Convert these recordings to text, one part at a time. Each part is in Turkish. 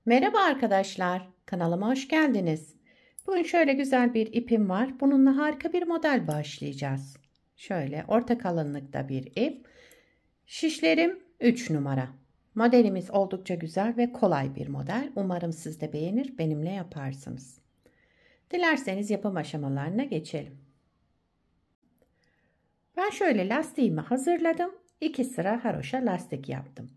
Merhaba arkadaşlar, kanalıma hoş geldiniz. Bugün şöyle güzel bir ipim var. Bununla harika bir model başlayacağız. Şöyle orta kalınlıkta bir ip. Şişlerim 3 numara. Modelimiz oldukça güzel ve kolay bir model. Umarım siz de beğenir, benimle yaparsınız. Dilerseniz yapım aşamalarına geçelim. Ben şöyle lastiğimi hazırladım. 2 sıra haroşa lastik yaptım.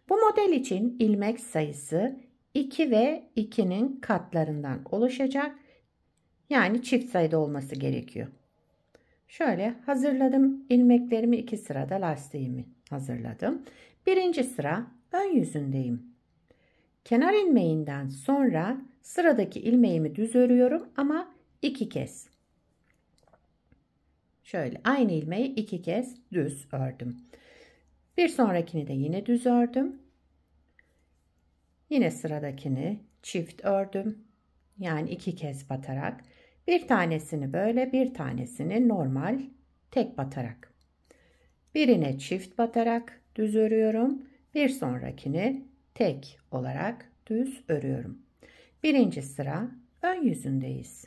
Bu model için ilmek sayısı 2 ve 2'nin katlarından oluşacak. Yani çift sayıda olması gerekiyor. Şöyle hazırladım. İlmeklerimi 2 sırada lastiğimi hazırladım. Birinci sıra ön yüzündeyim. Kenar ilmeğinden sonra sıradaki ilmeğimi düz örüyorum ama 2 kez. Şöyle aynı ilmeği 2 kez düz ördüm. Bir sonrakini de yine düz ördüm. Yine sıradakini çift ördüm. Yani 2 kez batarak. Bir tanesini böyle, bir tanesini normal tek batarak. Birine çift batarak düz örüyorum. Bir sonrakini tek olarak düz örüyorum. Birinci sıra ön yüzündeyiz.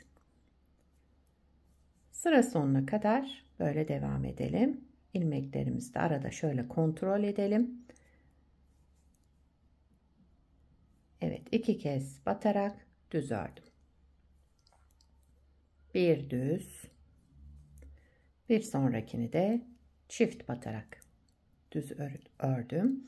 Sıra sonuna kadar böyle devam edelim. İlmeklerimizi de arada şöyle kontrol edelim. Evet, 2 kez batarak düz ördüm. Bir düz, bir sonrakini de çift batarak düz ördüm.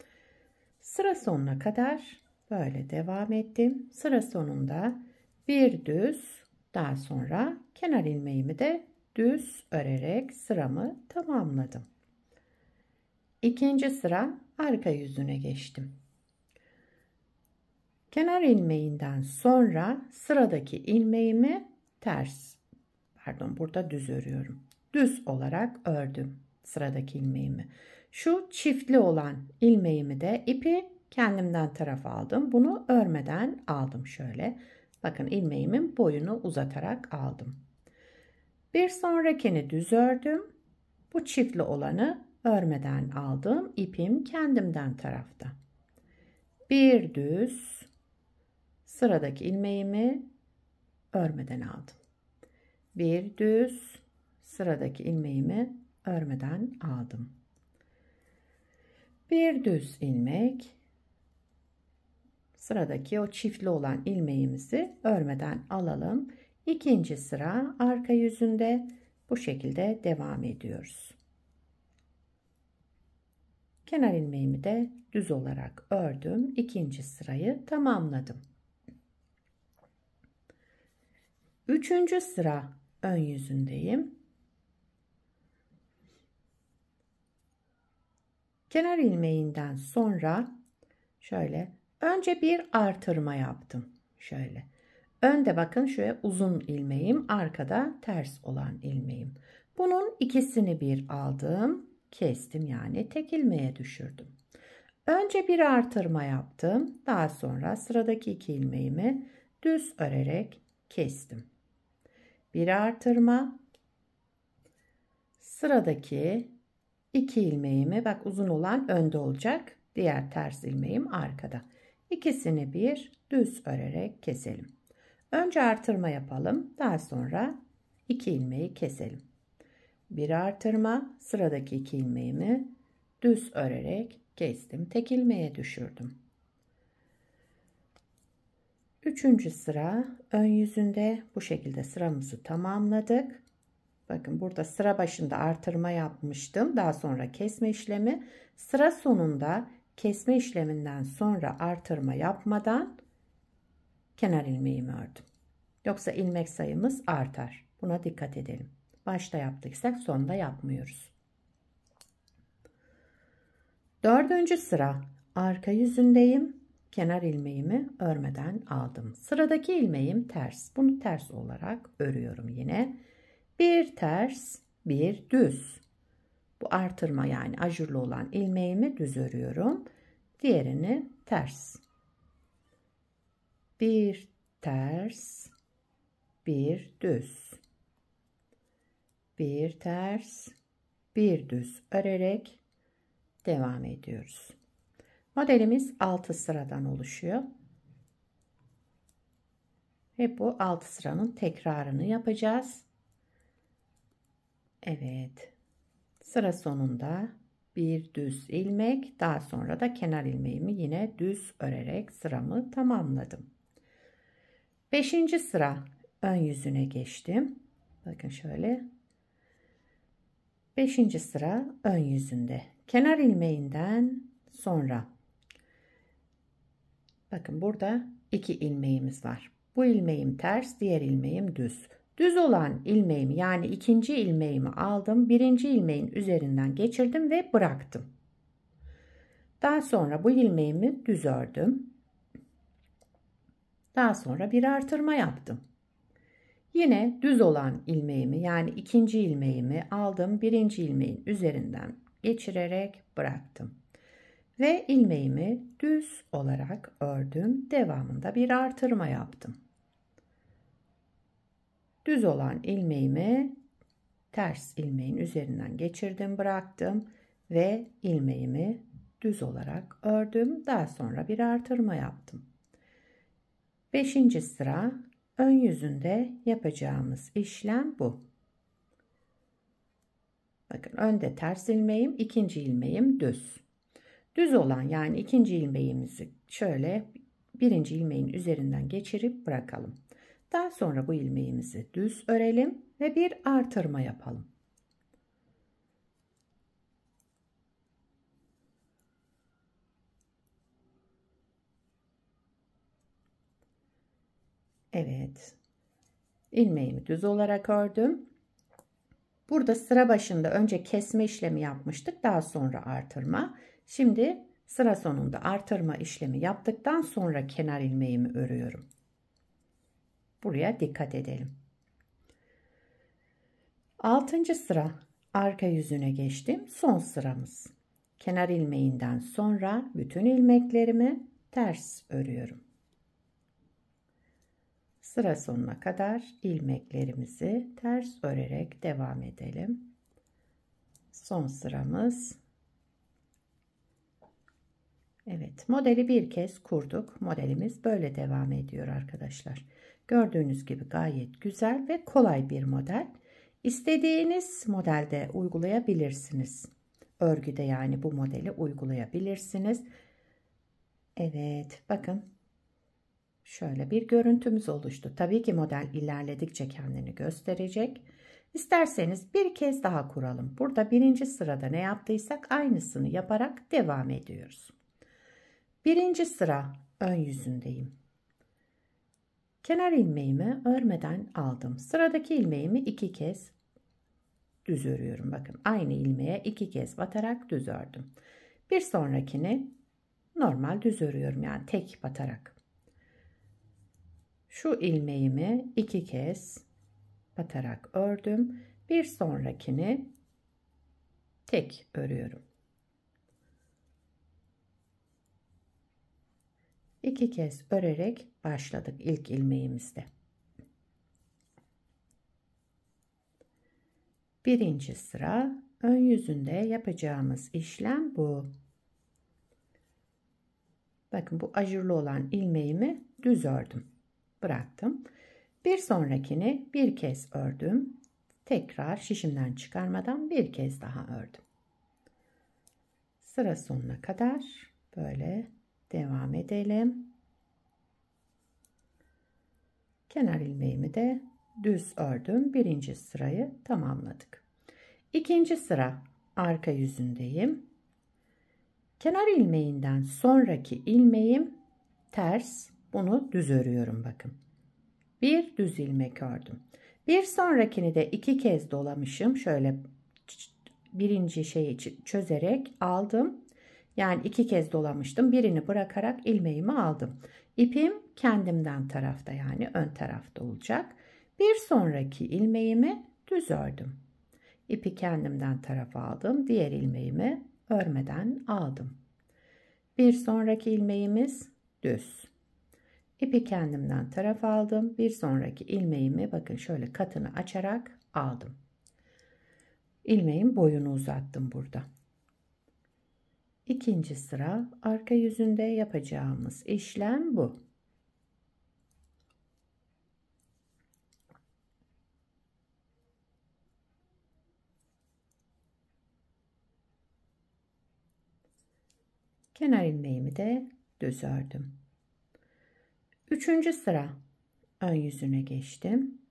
Sıra sonuna kadar böyle devam ettim. Sıra sonunda bir düz, daha sonra kenar ilmeğimi de düz örerek sıramı tamamladım. İkinci sıra arka yüzüne geçtim. Kenar ilmeğinden sonra sıradaki ilmeğimi burada düz örüyorum. Düz olarak ördüm sıradaki ilmeğimi. Şu çiftli olan ilmeğimi de ipi kendimden tarafa aldım. Bunu örmeden aldım şöyle. Bakın ilmeğimin boyunu uzatarak aldım. Bir sonrakini düz ördüm. Bu çiftli olanı örmeden aldım. İpim kendimden tarafta. Bir düz, sıradaki ilmeğimi örmeden aldım. Bir düz, sıradaki ilmeğimi örmeden aldım. Bir düz ilmek, sıradaki o çiftli olan ilmeğimizi örmeden alalım. İkinci sıra arka yüzünde bu şekilde devam ediyoruz. Kenar ilmeğimi de düz olarak ördüm. İkinci sırayı tamamladım. Üçüncü sıra ön yüzündeyim. Kenar ilmeğinden sonra şöyle önce bir artırma yaptım. Şöyle. Önde bakın şöyle uzun ilmeğim, arkada ters olan ilmeğim. Bunun ikisini bir aldım, kestim yani tek ilmeğe düşürdüm. Önce bir artırma yaptım. Daha sonra sıradaki iki ilmeğimi düz örerek kestim. Bir artırma, sıradaki iki ilmeğimi, bak uzun olan önde olacak, diğer ters ilmeğim arkada. İkisini bir düz örerek keselim. Önce artırma yapalım, daha sonra iki ilmeği keselim. Bir artırma, sıradaki iki ilmeğimi düz örerek kestim, tek ilmeğe düşürdüm. Üçüncü sıra ön yüzünde bu şekilde sıramızı tamamladık. Bakın burada sıra başında artırma yapmıştım. Daha sonra kesme işlemi. Sıra sonunda kesme işleminden sonra artırma yapmadan kenar ilmeğimi ördüm. Yoksa ilmek sayımız artar. Buna dikkat edelim. Başta yaptıysak sonda yapmıyoruz. Dördüncü sıra arka yüzündeyim. Kenar ilmeğimi örmeden aldım. Sıradaki ilmeğim ters. Bunu ters olarak örüyorum yine. Bir ters, bir düz. Bu artırma yani ajurlu olan ilmeğimi düz örüyorum. Diğerini ters. Bir ters, bir düz. Bir ters, bir düz örerek devam ediyoruz. Modelimiz 6 sıradan oluşuyor. Hep bu 6 sıranın tekrarını yapacağız. Evet. Sıra sonunda bir düz ilmek, daha sonra da kenar ilmeğimi yine düz örerek sıramı tamamladım. 5. sıra ön yüzüne geçtim. Bakın şöyle. 5. sıra ön yüzünde. Kenar ilmeğinden sonra bakın burada 2 ilmeğimiz var. Bu ilmeğim ters, diğer ilmeğim düz. Düz olan ilmeğimi yani ikinci ilmeğimi aldım. Birinci ilmeğin üzerinden geçirdim ve bıraktım. Daha sonra bu ilmeğimi düz ördüm. Daha sonra bir artırma yaptım. Yine düz olan ilmeğimi yani ikinci ilmeğimi aldım. Birinci ilmeğin üzerinden geçirerek bıraktım. Ve ilmeğimi düz olarak ördüm. Devamında bir artırma yaptım. Düz olan ilmeğimi ters ilmeğin üzerinden geçirdim, bıraktım ve ilmeğimi düz olarak ördüm. Daha sonra bir artırma yaptım. 5. sıra ön yüzünde yapacağımız işlem bu. Bakın önde ters ilmeğim, ikinci ilmeğim düz. Düz olan yani ikinci ilmeğimizi şöyle birinci ilmeğin üzerinden geçirip bırakalım. Daha sonra bu ilmeğimizi düz örelim ve bir artırma yapalım. Evet. İlmeğimi düz olarak ördüm. Burada sıra başında önce kesme işlemi yapmıştık. Daha sonra artırma. Şimdi sıra sonunda artırma işlemi yaptıktan sonra kenar ilmeğimi örüyorum. Buraya dikkat edelim. 6. sıra arka yüzüne geçtim. Son sıramız. Kenar ilmeğinden sonra bütün ilmeklerimi ters örüyorum. Sıra sonuna kadar ilmeklerimizi ters örerek devam edelim. Son sıramız. Evet, modeli bir kez kurduk. Modelimiz böyle devam ediyor arkadaşlar. Gördüğünüz gibi gayet güzel ve kolay bir model. İstediğiniz modelde uygulayabilirsiniz. Örgüde yani bu modeli uygulayabilirsiniz. Evet, bakın. Şöyle bir görüntümüz oluştu. Tabii ki model ilerledikçe kendini gösterecek. İsterseniz bir kez daha kuralım. Burada 1. sırada ne yaptıysak aynısını yaparak devam ediyoruz. 1. sıra ön yüzündeyim. Kenar ilmeğimi örmeden aldım. Sıradaki ilmeğimi 2 kez düz örüyorum. Bakın aynı ilmeğe 2 kez batarak düz ördüm. Bir sonrakini normal düz örüyorum yani tek batarak. Şu ilmeğimi 2 kez batarak ördüm. Bir sonrakini tek örüyorum. 2 kez örerek başladık ilk ilmeğimizde. 1. sıra ön yüzünde yapacağımız işlem bu. Bakın bu ajurlu olan ilmeğimi düz ördüm. Bıraktım. Bir sonrakini bir kez ördüm. Tekrar şişimden çıkarmadan bir kez daha ördüm. Sıra sonuna kadar böyle devam edelim. Kenar ilmeğimi de düz ördüm. 1. sırayı tamamladık. 2. sıra arka yüzündeyim. Kenar ilmeğinden sonraki ilmeğim ters. Bunu düz örüyorum bakın. Bir düz ilmek ördüm. Bir sonrakini de 2 kez dolamışım. Şöyle birinci şeyi çözerek aldım. Yani 2 kez dolamıştım. Birini bırakarak ilmeğimi aldım. İpim kendimden tarafta yani ön tarafta olacak. Bir sonraki ilmeğimi düz ördüm. İpi kendimden tarafa aldım. Diğer ilmeğimi örmeden aldım. Bir sonraki ilmeğimiz düz. İpi kendimden tarafa aldım. Bir sonraki ilmeğimi bakın şöyle katını açarak aldım. İlmeğin boyunu uzattım burada. 2. sıra arka yüzünde yapacağımız işlem bu. Kenar ilmeğimi de düz ördüm. 3. sıra ön yüzüne geçtim.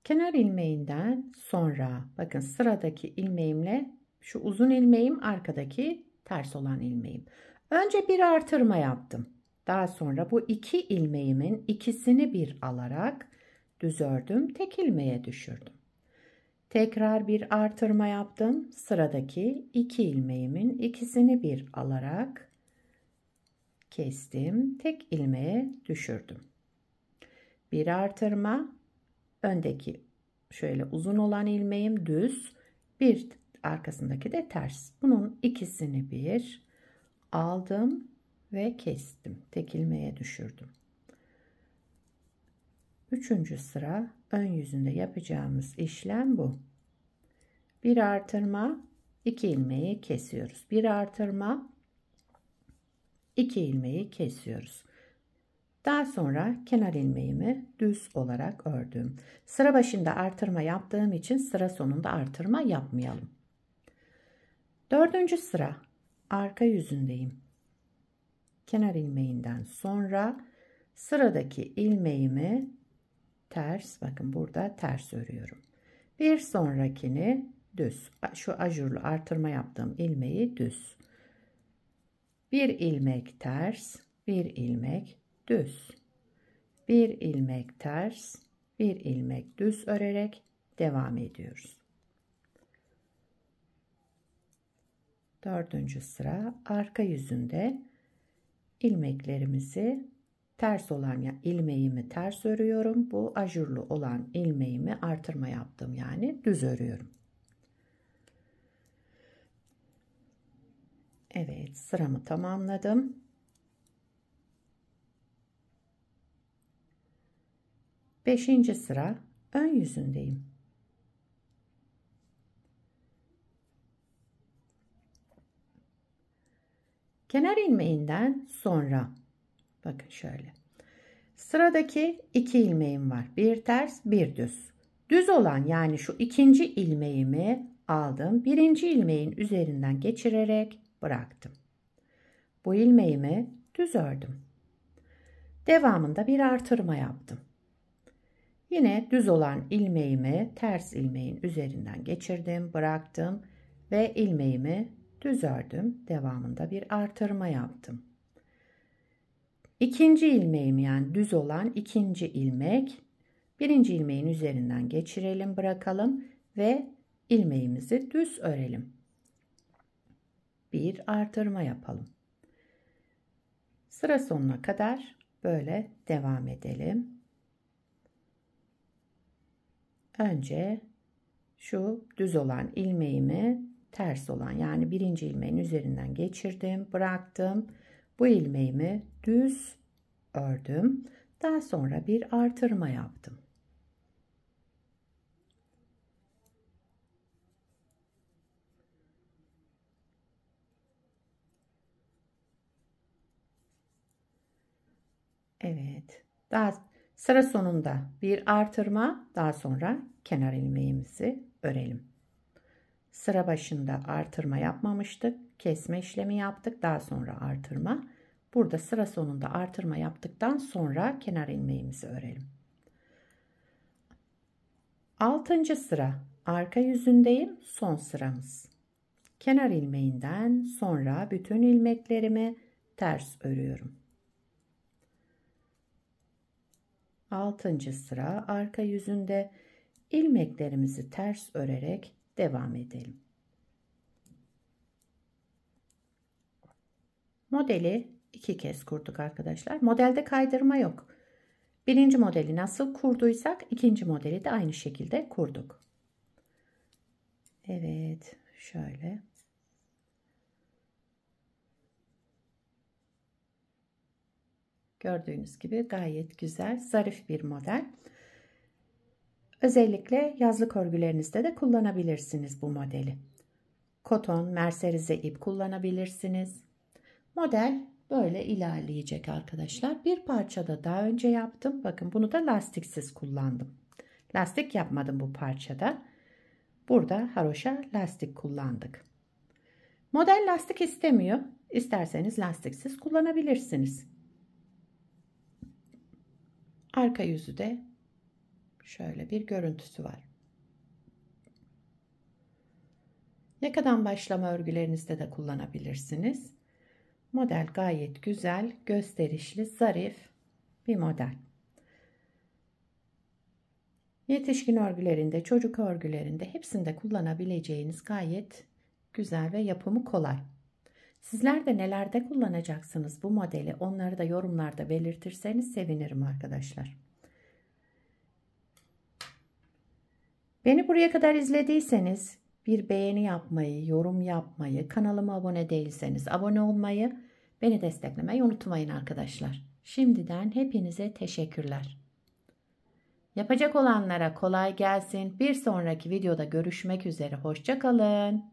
Kenar ilmeğinden sonra bakın sıradaki ilmeğimle şu uzun ilmeğim arkadaki ters olan ilmeğim. Önce bir artırma yaptım. Daha sonra bu iki ilmeğimin ikisini bir alarak düz ördüm. Tek ilmeğe düşürdüm. Tekrar bir artırma yaptım. Sıradaki iki ilmeğimin ikisini bir alarak kestim. Tek ilmeğe düşürdüm. Bir artırma. Öndeki şöyle uzun olan ilmeğim düz. Bir arkasındaki de ters. Bunun ikisini bir aldım ve kestim. Tek ilmeğe düşürdüm. 3. sıra ön yüzünde yapacağımız işlem bu. Bir artırma, iki ilmeği kesiyoruz. Bir artırma, iki ilmeği kesiyoruz. Daha sonra kenar ilmeğimi düz olarak ördüm. Sıra başında artırma yaptığım için sıra sonunda artırma yapmayalım. 4. sıra arka yüzündeyim. Kenar ilmeğinden sonra sıradaki ilmeğimi ters, bakın burada ters örüyorum. Bir sonrakini düz. Şu ajurlu artırma yaptığım ilmeği düz. Bir ilmek ters, bir ilmek düz. Bir ilmek ters, bir ilmek düz örerek devam ediyoruz. 4. sıra arka yüzünde ilmeklerimizi ters olan ilmeğimi ters örüyorum. Bu ajurlu olan ilmeğimi artırma yaptım, yani düz örüyorum. Evet, sıramı tamamladım. 5. sıra ön yüzündeyim. Kenar ilmeğinden sonra bakın şöyle. Sıradaki iki ilmeğim var. Bir ters, bir düz. Düz olan, yani şu ikinci ilmeğimi aldım. Birinci ilmeğin üzerinden geçirerek bıraktım. Bu ilmeğimi düz ördüm. Devamında bir artırma yaptım. Yine düz olan ilmeğimi ters ilmeğin üzerinden geçirdim, bıraktım ve ilmeğimi düz ördüm. Devamında bir artırma yaptım. İkinci ilmeğim, yani düz olan ikinci ilmek, birinci ilmeğin üzerinden geçirelim, bırakalım ve ilmeğimizi düz örelim. Bir artırma yapalım. Sıra sonuna kadar böyle devam edelim. Önce şu düz olan ilmeğimi ters olan, yani birinci ilmeğin üzerinden geçirdim, bıraktım. Bu ilmeğimi düz ördüm. Daha sonra bir artırma yaptım. Evet. Daha sıra sonunda bir artırma, daha sonra kenar ilmeğimizi örelim. Sıra başında artırma yapmamıştık. Kesme işlemi yaptık. Daha sonra artırma. Burada sıra sonunda artırma yaptıktan sonra kenar ilmeğimizi örelim. 6. sıra arka yüzündeyim. Son sıramız. Kenar ilmeğinden sonra bütün ilmeklerimi ters örüyorum. 6. sıra arka yüzünde ilmeklerimizi ters örerek devam edelim. Modeli 2 kez kurduk arkadaşlar. Modelde kaydırma yok. Birinci modeli nasıl kurduysak ikinci modeli de aynı şekilde kurduk. Evet, şöyle. Gördüğünüz gibi gayet güzel, zarif bir model. Özellikle yazlık örgülerinizde de kullanabilirsiniz bu modeli. Koton, merserize ip kullanabilirsiniz. Model böyle ilerleyecek arkadaşlar. Bir parçada daha önce yaptım. Bakın bunu da lastiksiz kullandım. Lastik yapmadım bu parçada. Burada haroşa lastik kullandık. Model lastik istemiyor. İsterseniz lastiksiz kullanabilirsiniz. Arka yüzü de şöyle bir görüntüsü var. Yakadan başlama örgülerinizde de kullanabilirsiniz. Model gayet güzel, gösterişli, zarif bir model. Yetişkin örgülerinde, çocuk örgülerinde hepsinde kullanabileceğiniz gayet güzel ve yapımı kolay. Sizler de nelerde kullanacaksınız bu modeli, onları da yorumlarda belirtirseniz sevinirim arkadaşlar. Beni buraya kadar izlediyseniz bir beğeni yapmayı, yorum yapmayı, kanalıma abone değilseniz abone olmayı, beni desteklemeyi unutmayın arkadaşlar. Şimdiden hepinize teşekkürler. Yapacak olanlara kolay gelsin. Bir sonraki videoda görüşmek üzere. Hoşça kalın.